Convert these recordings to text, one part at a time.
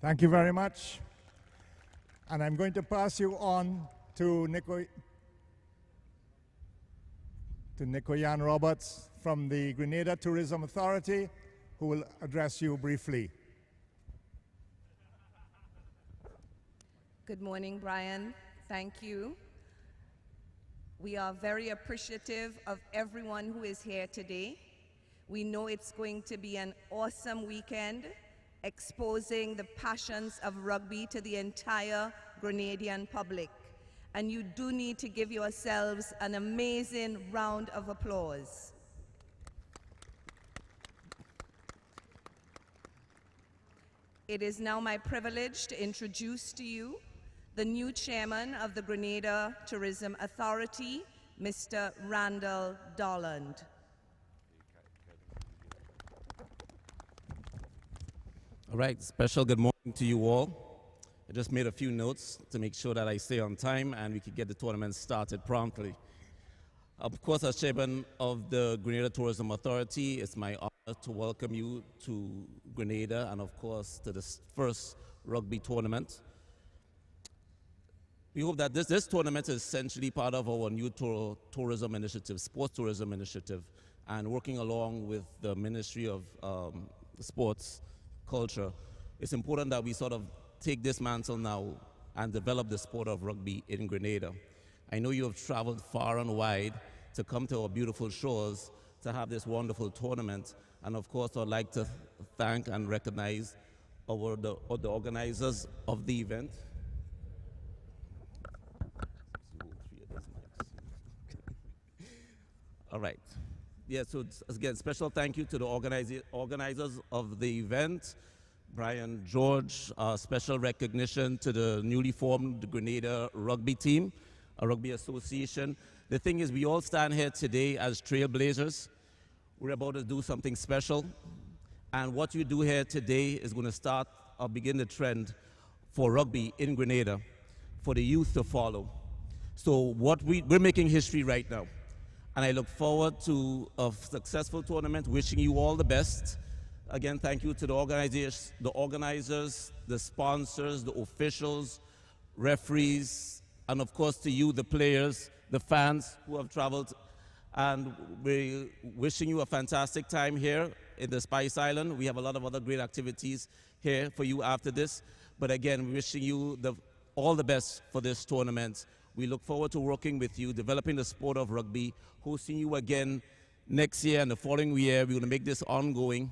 Thank you very much. And I'm going to pass you on to Nicoyan Roberts from the Grenada Tourism Authority, who will address you briefly. Good morning, Brian. Thank you. We are very appreciative of everyone who is here today. We know it's going to be an awesome weekend, exposing the passions of rugby to the entire Grenadian public. And you do need to give yourselves an amazing round of applause. It is now my privilege to introduce to you the new chairman of the Grenada Tourism Authority, Mr. Randall Darland. All right, special good morning to you all. I just made a few notes to make sure that I stay on time and we could get the tournament started promptly. Of course, as chairman of the Grenada Tourism Authority, it's my honor to welcome you to Grenada and of course to this first rugby tournament. We hope that this tournament is essentially part of our new tourism initiative, sports tourism initiative, and working along with the Ministry of Sports Culture. It's important that we sort of take this mantle now and develop the sport of rugby in Grenada. I know you have traveled far and wide to come to our beautiful shores to have this wonderful tournament, and of course I'd like to thank and recognize the organizers of the event. All right. Yeah, so again, special thank you to the organizers of the event, Brian George, special recognition to the newly formed Grenada rugby team, a rugby association. The thing is, we all stand here today as trailblazers. We're about to do something special, and what you do here today is going to start or begin the trend for rugby in Grenada, for the youth to follow. So we're making history right now. And I look forward to a successful tournament, wishing you all the best. Again, thank you to the organizers, the sponsors, the officials, referees, and of course to you, the players, the fans who have traveled. And we're wishing you a fantastic time here in the Spice Island. We have a lot of other great activities here for you after this. But again, wishing you all the best for this tournament. We look forward to working with you, developing the sport of rugby, hosting you again next year and the following year. We're going to make this ongoing.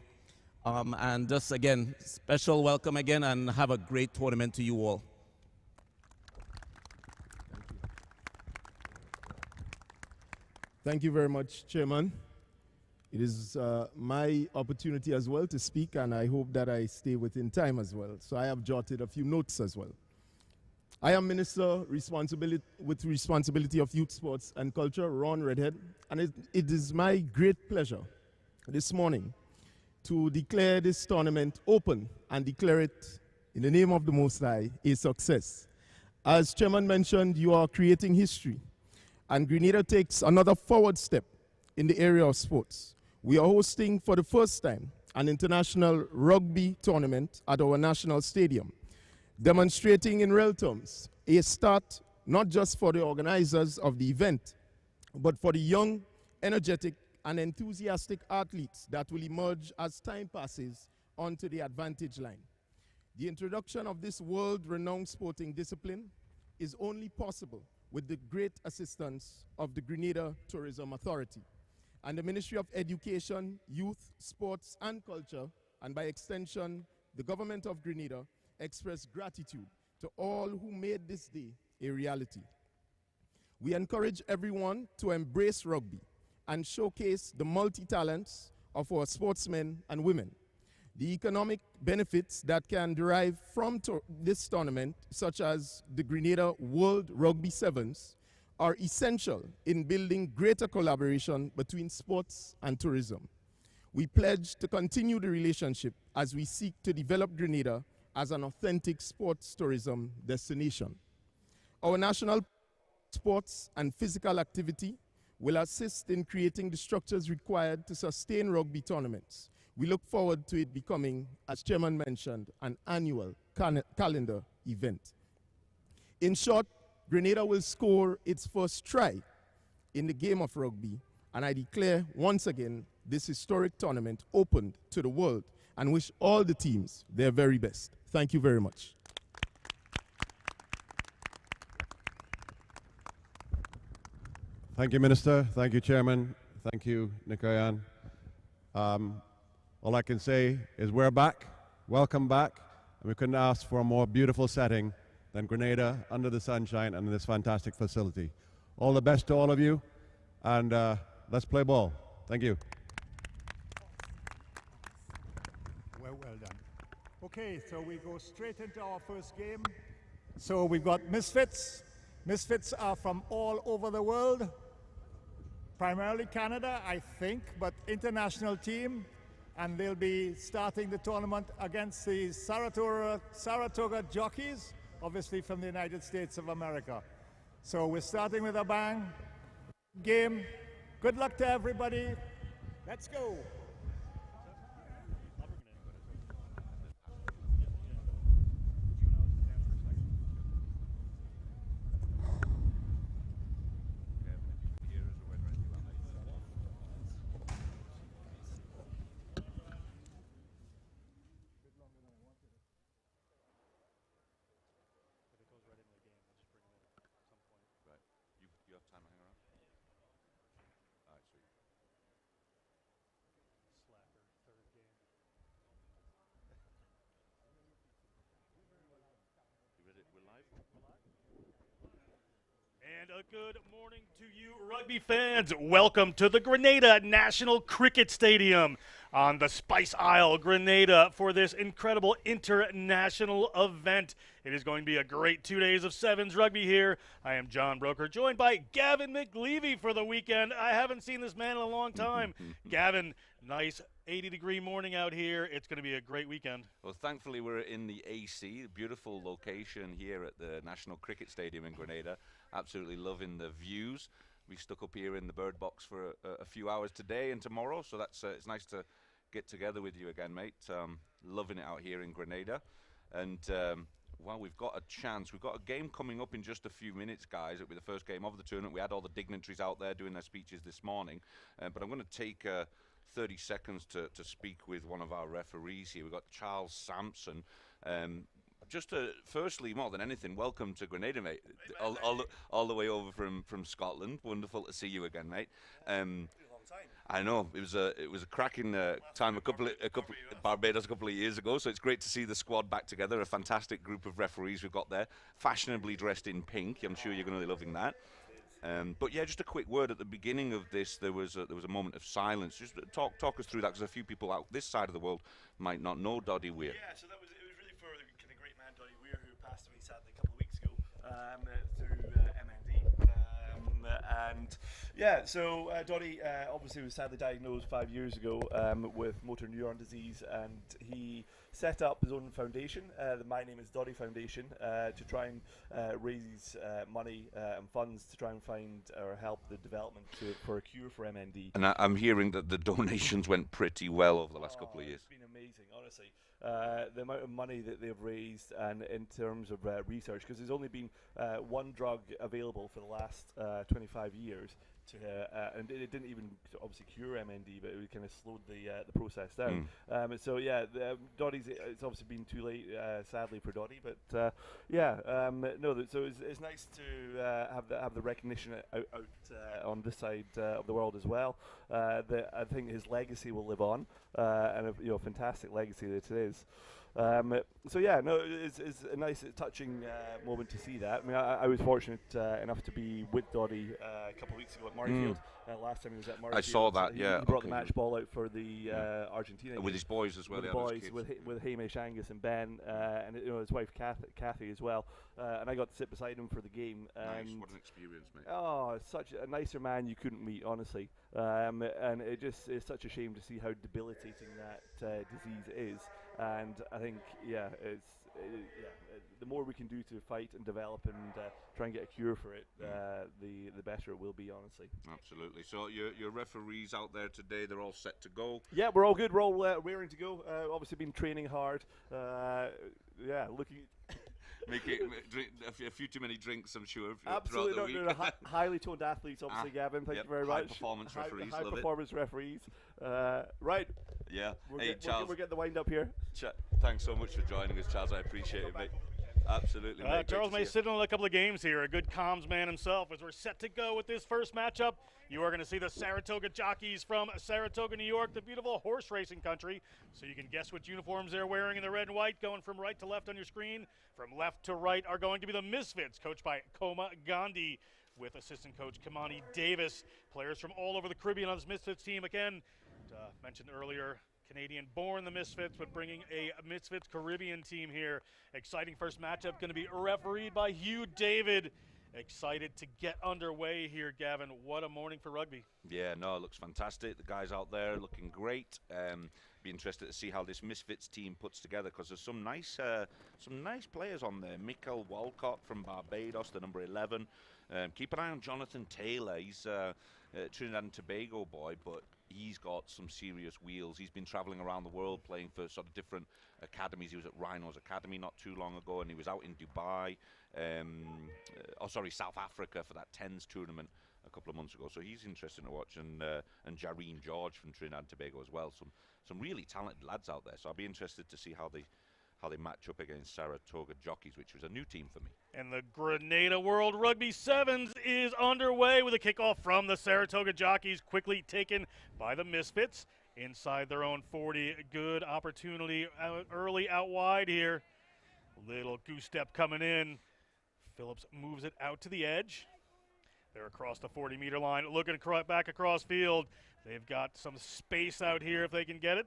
And just again, special welcome again and have a great tournament to you all. Thank you very much, Chairman. It is my opportunity as well to speak, and I hope that I stay within time as well. So I have jotted a few notes as well. I am Minister with responsibility of youth, sports and culture, Ron Redhead, and it is my great pleasure this morning to declare this tournament open and declare it in the name of the Most High a success. As Chairman mentioned, you are creating history, and Grenada takes another forward step in the area of sports. We are hosting for the first time an international rugby tournament at our national stadium, demonstrating in real terms a start not just for the organizers of the event, but for the young, energetic, and enthusiastic athletes that will emerge as time passes onto the advantage line. The introduction of this world-renowned sporting discipline is only possible with the great assistance of the Grenada Tourism Authority and the Ministry of Education, Youth, Sports, and Culture, and by extension, the Government of Grenada, express gratitude to all who made this day a reality. We encourage everyone to embrace rugby and showcase the multi-talents of our sportsmen and women. The economic benefits that can derive from this tournament, such as the Grenada World Rugby Sevens, are essential in building greater collaboration between sports and tourism. We pledge to continue the relationship as we seek to develop Grenada as an authentic sports tourism destination. Our national sports and physical activity will assist in creating the structures required to sustain rugby tournaments. We look forward to it becoming, as Chairman mentioned, an annual calendar event. In short, Grenada will score its first try in the game of rugby, and I declare once again this historic tournament opened to the world and wish all the teams their very best. Thank you very much. Thank you, Minister. Thank you, Chairman. Thank you, Nikoyan. All I can say is we're back. Welcome back. And we couldn't ask for a more beautiful setting than Grenada under the sunshine and in this fantastic facility. All the best to all of you, and let's play ball. Thank you. Well done. Okay, so we go straight into our first game. So we've got Misfits. Misfits are from all over the world, primarily Canada, I think, but international team. And they'll be starting the tournament against the Saratoga Jockeys, obviously from the United States of America. So we're starting with a bang. Game. Good luck to everybody. Let's go. And a good morning to you, rugby fans. Welcome to the Grenada National Cricket Stadium on the Spice Isle, Grenada, for this incredible international event. It is going to be a great 2 days of sevens rugby here. I am John Broker, joined by Gavin McLevy for the weekend. I haven't seen this man in a long time. Gavin, nice 80-degree morning out here. It's going to be a great weekend. Well, thankfully, we're in the AC, beautiful location here at the National Cricket Stadium in Grenada. Absolutely loving the views. We stuck up here in the bird box for a few hours today and tomorrow, so that's it's nice to get together with you again, mate. Loving it out here in Grenada. And well, we've got a chance. We've got a game coming up in just a few minutes, guys. It'll be the first game of the tournament. We had all the dignitaries out there doing their speeches this morning, but I'm going to take 30 seconds to speak with one of our referees here. We've got Charles Sampson. Just to, firstly, more than anything, welcome to Grenada, mate. All the way over from Scotland. Wonderful to see you again, mate. I know it was a cracking time a couple Barbados a couple of years ago. So it's great to see the squad back together. A fantastic group of referees we've got there, fashionably dressed in pink. I'm sure you're going to be loving that. But yeah, just a quick word at the beginning of this. There was a moment of silence. Just talk us through that, because a few people out this side of the world might not know Doddy Weir. Yeah, so it was really for the kind of great man Doddy Weir, who passed away sadly a couple of weeks ago through MND. And yeah, so Doddy obviously was sadly diagnosed 5 years ago with motor neuron disease, and he set up his own foundation, the My Name is Doddy Foundation, to try and raise money and funds to try and find or help the development for a cure for MND. And I'm hearing that the donations went pretty well over the last couple of years. It's been amazing, honestly. The amount of money that they've raised, and in terms of research, because there's only been one drug available for the last 25 years, and it didn't even obviously cure MND, but it kind of slowed the process down. So yeah, Doddy's, it's obviously been too late, sadly for Doddy, but so it's nice to have the recognition out on this side of the world as well. I think his legacy will live on, and a fantastic legacy that it is. So yeah, no, it's a nice, touching moment to see that. I mean, I was fortunate enough to be with Doddy a couple of weeks ago at Murrayfield. Last time he was at Murrayfield. I saw that. He Yeah, brought the match ball out for the Argentina with his boys as well. With the boys, with Hamish, Angus, and Ben, and his wife Kathy as well. And I got to sit beside him for the game. Nice, what an experience, mate. Oh, such a nicer man you couldn't meet, honestly. And it just is such a shame to see how debilitating that disease is. And I think, the more we can do to fight and develop and try and get a cure for it, the better it will be, honestly. Absolutely. So your referees out there today, they're all set to go? Yeah, we're all good. We're all raring to go. Obviously been training hard. yeah, looking. Drink a few too many drinks, I'm sure. Absolutely, throughout the no, week. highly toned athletes, obviously, Gavin. Thank you very much. Performance referees, high love performance referees. Right. Yeah. Hey, Charles. We're getting the wind up here. Thanks so much for joining us, Charles. I appreciate it, mate. Absolutely, mate. Charles may sit on a couple of games here, a good comms man himself. As we're set to go with this first matchup, you are going to see the Saratoga Jockeys from Saratoga, New York, the beautiful horse racing country. So you can guess which uniforms they're wearing in the red and white. Going from right to left on your screen, from left to right are going to be the Misfits, coached by Koma Gandhi, with assistant coach Kamani Davis. Players from all over the Caribbean on this Misfits team. Again, mentioned earlier, Canadian-born, the Misfits, but bringing a Misfits Caribbean team here. Exciting first matchup, going to be refereed by Hugh David. Excited to get underway here, Gavin. What a morning for rugby. Yeah, no, it looks fantastic. The guys out there looking great. Be interested to see how this Misfits team puts together, because there's some nice players on there. Mikel Walcott from Barbados, the number 11. Keep an eye on Jonathan Taylor. He's a Trinidad and Tobago boy, but he's got some serious wheels. He's been traveling around the world playing for sort of different academies. He was at Rhino's Academy not too long ago, and he was out in Dubai, South Africa for that TENS tournament a couple of months ago. So he's interesting to watch, and Jareen George from Trinidad and Tobago as well. Some really talented lads out there. So I'll be interested to see how they match up against Saratoga Jockeys, which was a new team for me. And the Grenada World Rugby Sevens is underway with a kickoff from the Saratoga Jockeys, quickly taken by the Misfits inside their own 40. Good opportunity early out wide here. Little goose step coming in. Phillips moves it out to the edge. They're across the 40-meter line, looking back across field. They've got some space out here if they can get it.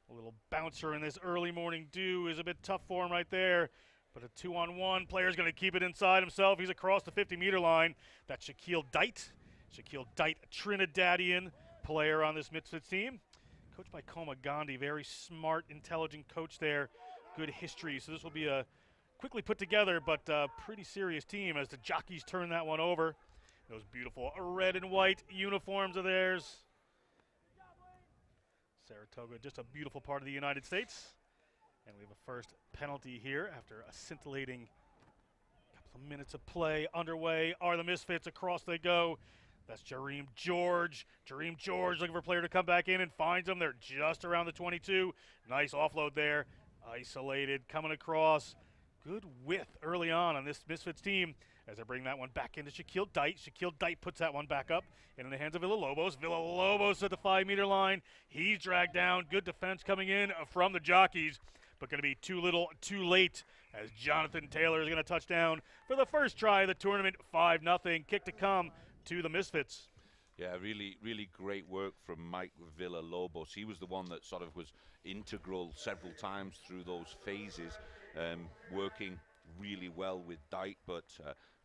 A little bouncer in this early morning dew is a bit tough for him right there. But a 2-on-1, player's going to keep it inside himself. He's across the 50-meter line. That's Shaquille Dite. Shaquille Dite, a Trinidadian player on this Misfits team. Coached by Koma Gandhi, very smart, intelligent coach there. Good history. So this will be a quickly put together but pretty serious team as the Jockeys turn that one over. Those beautiful red and white uniforms of theirs. Saratoga, just a beautiful part of the United States. And we have a first penalty here after a scintillating couple of minutes of play underway. Are the Misfits, across they go. That's Jareem George. Jareem George looking for a player to come back in and finds them. They're just around the 22. Nice offload there. Isolated, coming across. Good width early on this Misfits team as they bring that one back into Shaquille Dite. Shaquille Dite puts that one back up in the hands of Villalobos. Villalobos at the 5-meter line. He's dragged down. Good defense coming in from the Jockeys, but going to be too little, too late as Jonathan Taylor is going to touch down for the first try of the tournament. 5-0. Kick to come to the Misfits. Yeah, really, really great work from Mike Villalobos. He was the one that sort of was integral several times through those phases, working really well with Dite, but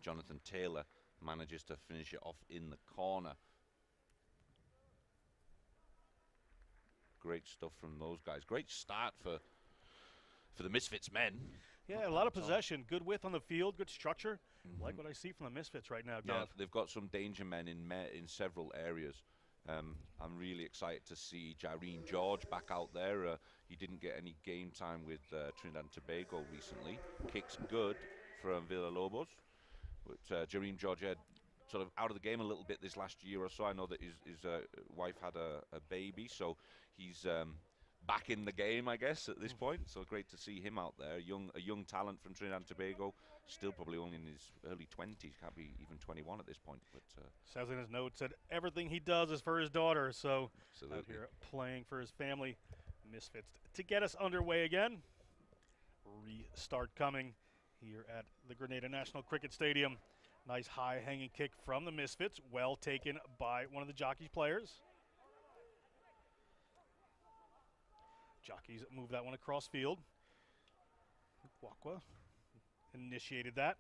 Jonathan Taylor manages to finish it off in the corner. Great stuff from those guys. Great start for the Misfits men. Yeah, a lot of possession, good width on the field, good structure. Like what I see from the Misfits right now, Dov. Yeah, they've got some danger men in several areas. I'm really excited to see Jareen George back out there. He didn't get any game time with Trinidad and Tobago recently. Kicks good from Villalobos. But Jareen George had sort of out of the game a little bit this last year or so. I know that his wife had a baby, so he's back in the game, I guess, at this point. So great to see him out there. A young talent from Trinidad and Tobago, still probably only in his early 20s, can't be even 21 at this point. But says in his notes that everything he does is for his daughter, so absolutely. Out here playing for his family. Misfits to get us underway again. Restart coming here at the Grenada National Cricket Stadium. Nice high hanging kick from the Misfits, well taken by one of the Jockeys players. Jockeys move that one across field. Wakwa initiated that.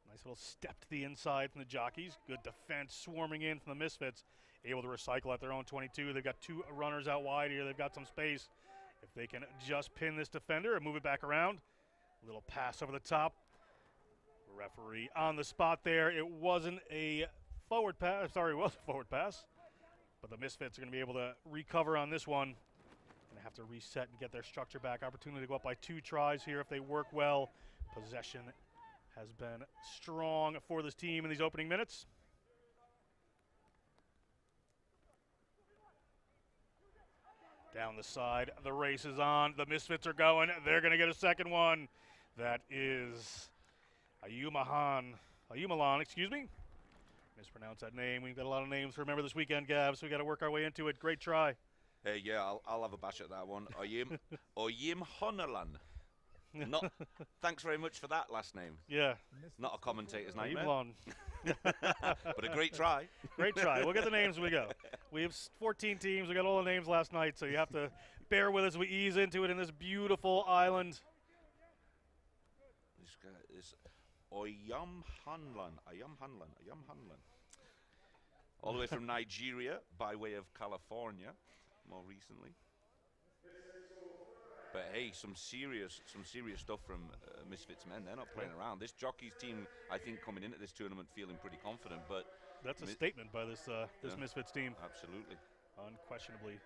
Nice little step to the inside from the Jockeys. Good defense swarming in from the Misfits. Able to recycle at their own 22. They've got two runners out wide here. They've got some space. If they can just pin this defender and move it back around. A little pass over the top. Referee on the spot there. It wasn't a forward pass. Sorry, it was a forward pass. But the Misfits are going to be able to recover on this one. going to have to reset and get their structure back. Opportunity to go up by 2 tries here if they work well. Possession has been strong for this team in these opening minutes. Down the side, the race is on. The Misfits are going. They're going to get a second one. That is Ayumalan, excuse me. Mispronounced that name. We've got a lot of names to remember this weekend, Gav, so we got to work our way into it. Great try. Hey, yeah, I'll have a bash at that one. Oyim Honalan. Not. Thanks very much for that last name. Yeah. Not a commentator's nightmare. Ayumalan. But a great try. Great try. We'll get the names as we go. We have 14 teams. We got all the names last night, so you have to bear with us as we ease into it in this beautiful island. This guy is Oyam Hanlan. All the way from Nigeria by way of California, more recently. But hey, some serious stuff from Misfits men. They're not playing around. This Jockeys team, I think, coming into this tournament feeling pretty confident. But that's a statement by this this Misfits team. Absolutely, unquestionably.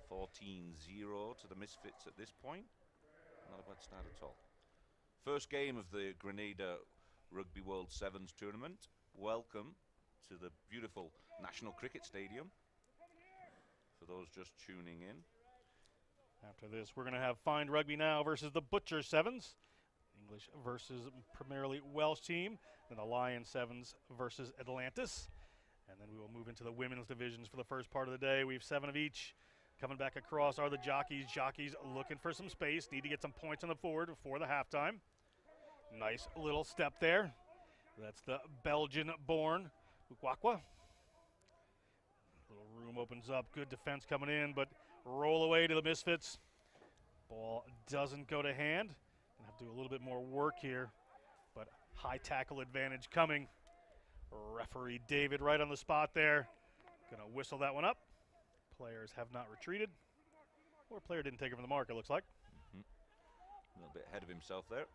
14-0 to the Misfits at this point. Not a bad start at all. First game of the Grenada Rugby World Sevens tournament. Welcome to the beautiful National Cricket Stadium. For those just tuning in. After this, we're going to have Find Rugby now versus the Butcher Sevens. English versus primarily Welsh team. Then the Lion Sevens versus Atlantis. And then we will move into the women's divisions for the first part of the day. We have 7 of each. Coming back across are the Jockeys. Jockeys looking for some space. Need to get some points on the board before the halftime. Nice little step there. That's the Belgian-born Ukwakwa. Little room opens up. Good defense coming in, but roll away to the Misfits. Ball doesn't go to hand. Gonna have to do a little bit more work here, but high tackle advantage coming. Referee David right on the spot there. Gonna whistle that one up. Players have not retreated. Or player didn't take it from the mark, it looks like. A little bit ahead of himself there,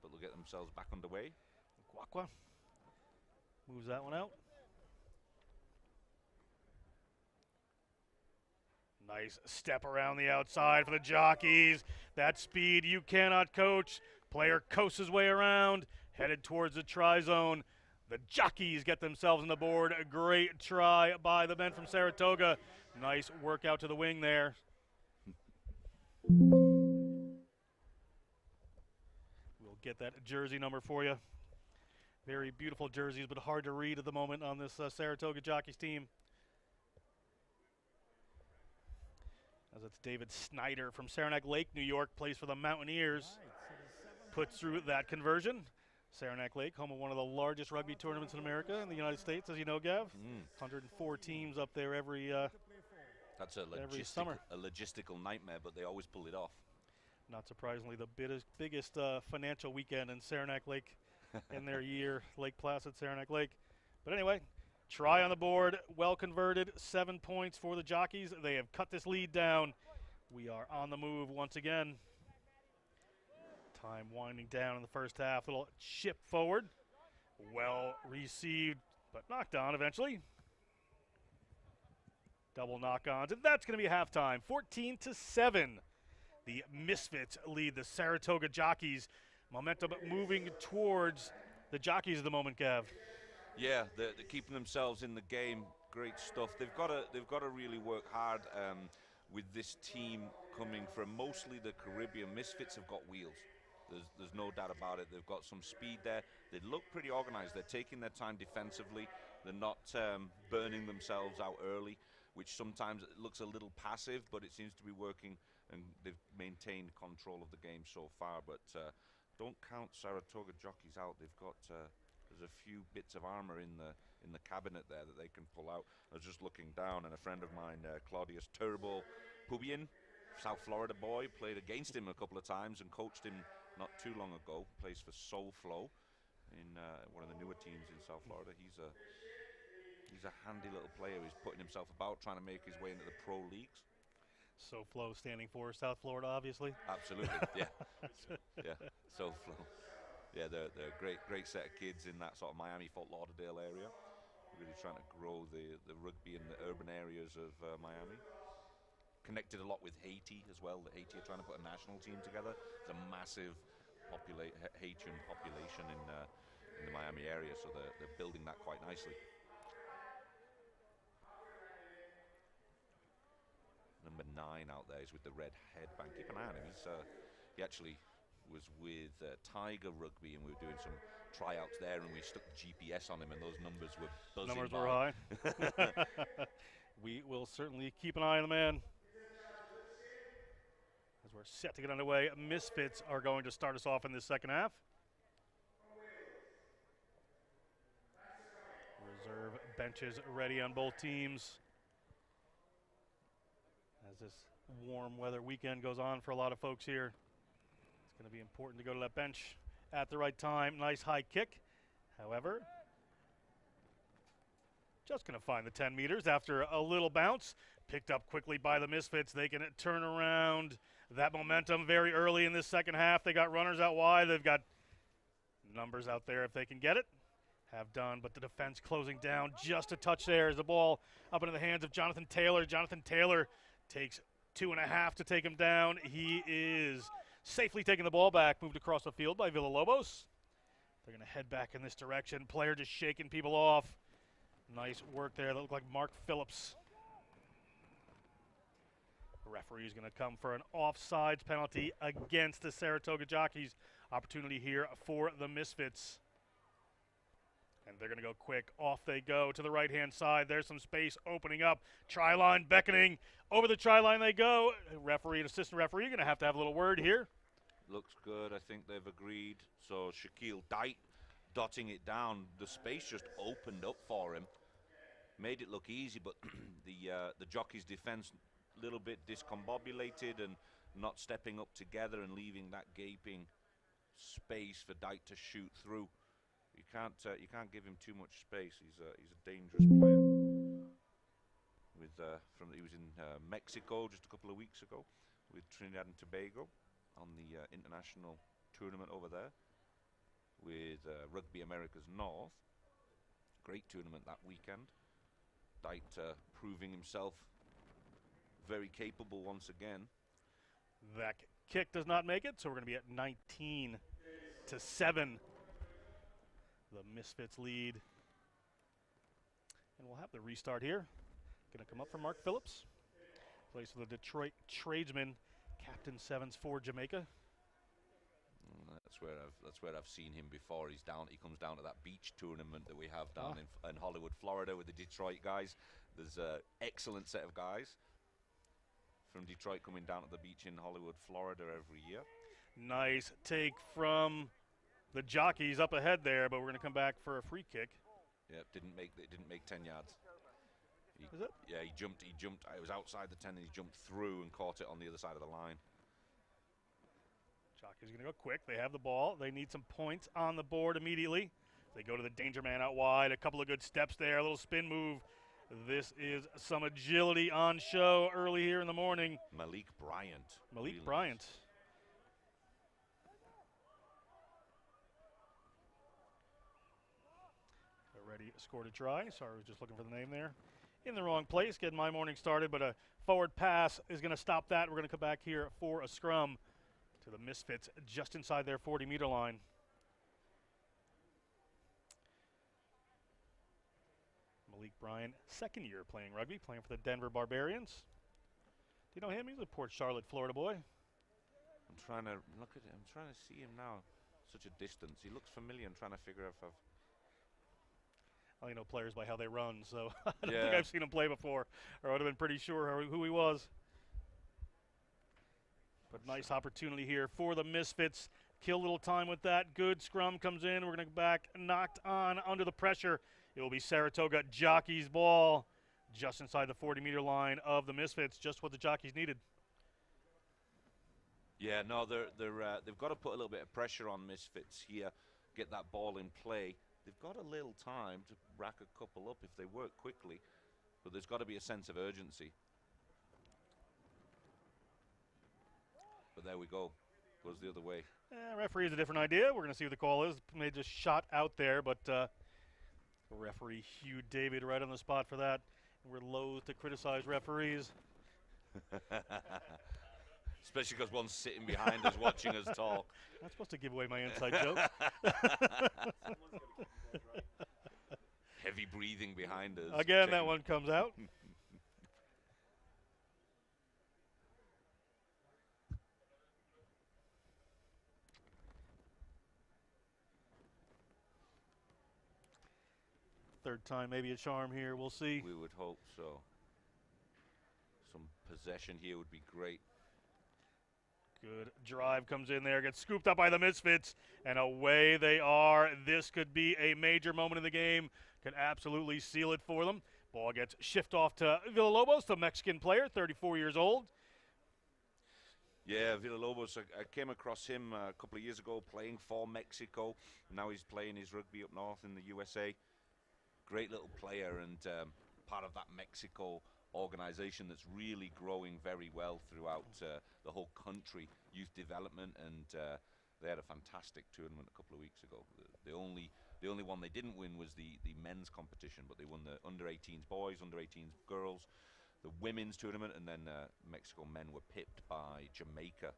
but they'll get themselves back underway. Ukwakwa moves that one out. Nice step around the outside for the Jockeys. That speed you cannot coach. Player coasts his way around, headed towards the try zone. The Jockeys get themselves on the board. A great try by the men from Saratoga. Nice work out to the wing there. We'll get that jersey number for you. Very beautiful jerseys, but hard to read at the moment on this Saratoga Jockeys team. As it's David Snyder from Saranac Lake, New York, plays for the Mountaineers. Puts through that conversion. Saranac Lake, home of one of the largest rugby tournaments in America, in the United States, as you know, Gav. 104 teams up there every That's a summer. A logistical nightmare, but they always pull it off. Not surprisingly, the biggest financial weekend in Saranac Lake in their year, Lake Placid, Saranac Lake. But anyway, try on the board, well converted, 7 points for the Jockeys. They have cut this lead down. We are on the move once again. Time winding down in the first half. Little chip forward. Well received, but knocked on eventually. Double knock-ons, and that's going to be halftime. 14-7. The Misfits lead the Saratoga Jockeys. Momentum moving towards the Jockeys at the moment, Gav. Yeah, they're keeping themselves in the game. Great stuff. They've got to really work hard with this team coming from mostly the Caribbean. Misfits have got wheels. There's no doubt about it. They've got some speed there. They look pretty organized. They're taking their time defensively. They're not burning themselves out early, which sometimes looks a little passive, but it seems to be working, and they've maintained control of the game so far. But don't count Saratoga Jockeys out. They've got there's a few bits of armor in the cabinet there that they can pull out. I was just looking down, and a friend of mine, Claudius Turbo Pubian, South Florida boy, played against him a couple of times and coached him not too long ago. Plays for Soul Flow in one of the newer teams in South Florida. He's a handy little player. He's putting himself about, trying to make his way into the pro leagues. SoFlo standing for South Florida, obviously. Absolutely, yeah. Yeah, SoFlo. Yeah, they're a great set of kids in that sort of Miami, Fort Lauderdale area. really trying to grow the rugby in the urban areas of Miami. Connected a lot with Haiti as well. Haiti are trying to put a national team together. There's a massive Haitian population in the Miami area, so they're building that quite nicely. Number 9 out there is with the red headband. Keep an eye on him. He actually was with Tiger Rugby, and we were doing some tryouts there, and we stuck the GPS on him, and those numbers were buzzing. Numbers were high. We will certainly keep an eye on the man. As we're set to get underway, Misfits are going to start us off in this second half. Reserve benches ready on both teams. As this warm weather weekend goes on for a lot of folks here, it's going to be important to go to that bench at the right time. Nice high kick. However, just going to find the 10 meters after a little bounce. Picked up quickly by the Misfits. They can turn around that momentum very early in this second half. They got runners out wide. They've got numbers out there if they can get it. Have done, but the defense closing down just a touch there as the ball up into the hands of Jonathan Taylor. Jonathan Taylor takes 2.5 to take him down. He is safely taking the ball back, moved across the field by Villalobos. They're going to head back in this direction. Player just shaking people off. Nice work there. That looked like Mark Phillips. The referee is going to come for an offsides penalty against the Saratoga Jockeys. Opportunity here for the Misfits. And they're going to go quick. Off they go to the right-hand side. There's some space opening up. Try line beckoning. Over the try line they go. Referee and assistant referee going to have a little word here. Looks good. I think they've agreed. So Shaquille Dite dotting it down. The space just opened up for him. Made it look easy, but the Jockeys' defense a little bit discombobulated and not stepping up together and leaving that gaping space for Dite to shoot through. You can't give him too much space. He's a dangerous player. He was in Mexico just a couple of weeks ago with Trinidad and Tobago on the international tournament over there with Rugby Americas North. Great tournament that weekend. Dite proving himself very capable once again. That kick does not make it, so we're going to be at 19-7. The Misfits lead. And we'll have the restart here. Going to come up for Mark Phillips. Plays for the Detroit Tradesmen, Captain Sevens for Jamaica. That's where I've seen him before. He comes down to that beach tournament that we have down in Hollywood, Florida, with the Detroit guys. There's an excellent set of guys from Detroit coming down to the beach in Hollywood, Florida every year. Nice take from the Jockeys up ahead there, but we're going to come back for a free kick. Yeah, it didn't make 10 yards. Is it? Yeah, he jumped. It was outside the 10, and he jumped through and caught it on the other side of the line. Jockeys going to go quick. They have the ball. They need some points on the board immediately. They go to the danger man out wide. A couple of good steps there. A little spin move. This is some agility on show early here in the morning. Malik Bryant. Malik Bryant. Already scored a try. Sorry, I was just looking for the name there. In the wrong place, getting my morning started, but a forward pass is going to stop that. We're going to come back here for a scrum to the Misfits just inside their 40-meter line. Malik Bryant, second year playing rugby, playing for the Denver Barbarians. Do you know him? He's a Port Charlotte, Florida boy. I'm trying to look at him. I'm trying to see him now. Such a distance. He looks familiar. I'm trying to figure out if I've... I only know players by how they run, so I don't think I've seen him play before, or I would have been pretty sure who he was. But nice opportunity here for the Misfits. Kill a little time with that. Good scrum comes in. We're going to go back, knocked on under the pressure. It will be Saratoga Jockeys ball just inside the 40-meter line of the Misfits, just what the Jockeys needed. Yeah, no, they've got to put a little bit of pressure on Misfits here, get that ball in play. They've got a little time to rack a couple up if they work quickly, but there's got to be a sense of urgency. But there we go. Goes the other way. Referee has a different idea. We're going to see what the call is. Made just shot out there, but Referee Hugh David right on the spot for that. We're loath to criticize referees. Especially because one's sitting behind us watching us talk. Not supposed to give away my inside jokes. Heavy breathing behind us. Again, that one comes out. Third time, maybe a charm here. We'll see. We would hope so. Some possession here would be great. Good drive comes in there, gets scooped up by the Misfits, and away they are. This could be a major moment in the game. Can absolutely seal it for them. Ball gets shifted off to Villalobos, the Mexican player, 34 years old. Yeah, Villalobos, I came across him a couple of years ago playing for Mexico. Now he's playing his rugby up north in the USA. Great little player and part of that Mexico organization that's really growing very well throughout the whole country, youth development, and they had a fantastic tournament a couple of weeks ago. The only one they didn't win was the men's competition, but they won the under-18s boys, under-18s girls, the women's tournament, and then Mexico men were pipped by Jamaica.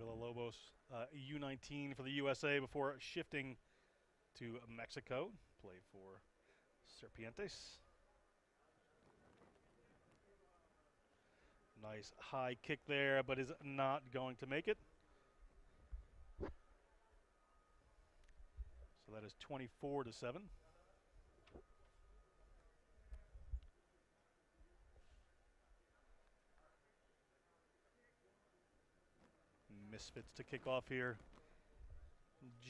Villalobos, U19 for the USA before shifting to Mexico, played for Serpientes. Nice high kick there, but is not going to make it. So that is 24-7. Misfits to kick off here.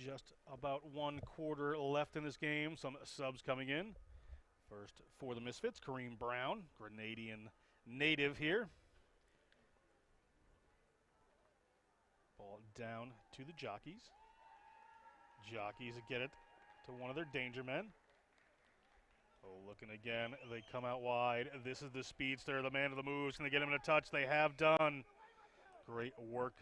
Just about 1/4 left in this game. Some subs coming in. First for the Misfits, Kareem Brown, Grenadian native here. Ball down to the Jockeys. Jockeys get it to one of their danger men. Oh, looking again. They come out wide. This is the speedster, the man of the moves. Can they get him in a touch? They have done. Great work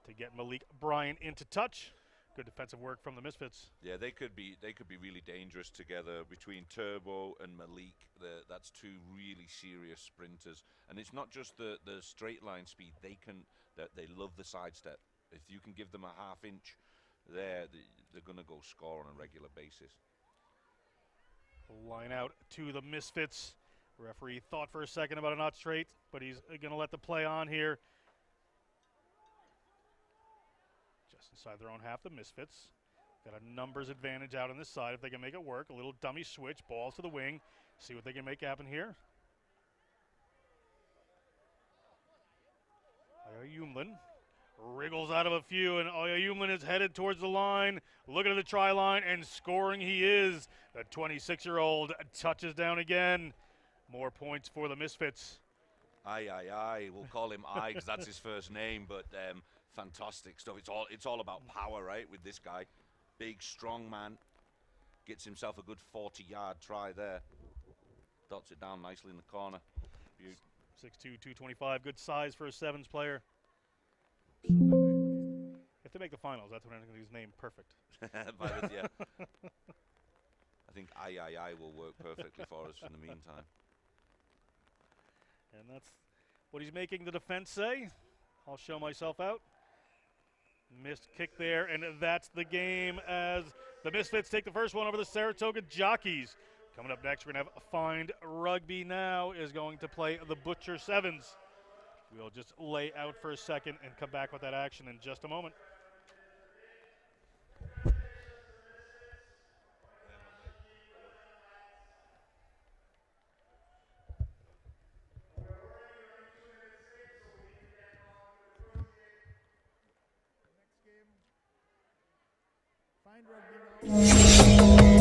to get Malik Bryant into touch. Good defensive work from the Misfits. Yeah, they could be really dangerous together between Turbo and Malik. That's two really serious sprinters, and it's not just the straight line speed. They love the sidestep. If you can give them a half inch there, they're going to go score on a regular basis. Line out to the Misfits. Referee thought for a second about a not straight, but he's going to let the play on here. Just inside their own half, the Misfits. Got a numbers advantage out on this side if they can make it work. A little dummy switch, balls to the wing. See what they can make happen here. Oyayumlin wriggles out of a few, and Oyayumlin is headed towards the line, looking at the try line, and scoring he is. The 26-year-old touches down again. More points for the Misfits. Aye. We'll call him I because that's his first name, but fantastic stuff. It's all about power, right, with this guy. Big, strong man. Gets himself a good 40-yard try there. Dots it down nicely in the corner. 6'2", 225. Good size for a sevens player. If they make the finals, that's when I'm going to use name perfect. Yeah. I think I will work perfectly for us in the meantime. And that's what he's making the defense say. I'll show myself out. Missed kick there, and that's the game as the Misfits take the first one over the Saratoga Jockeys. Coming up next, we're going to have Find Rugby Now is going to play the Butcher Sevens. We'll just lay out for a second and come back with that action in just a moment. Find Rugby Now.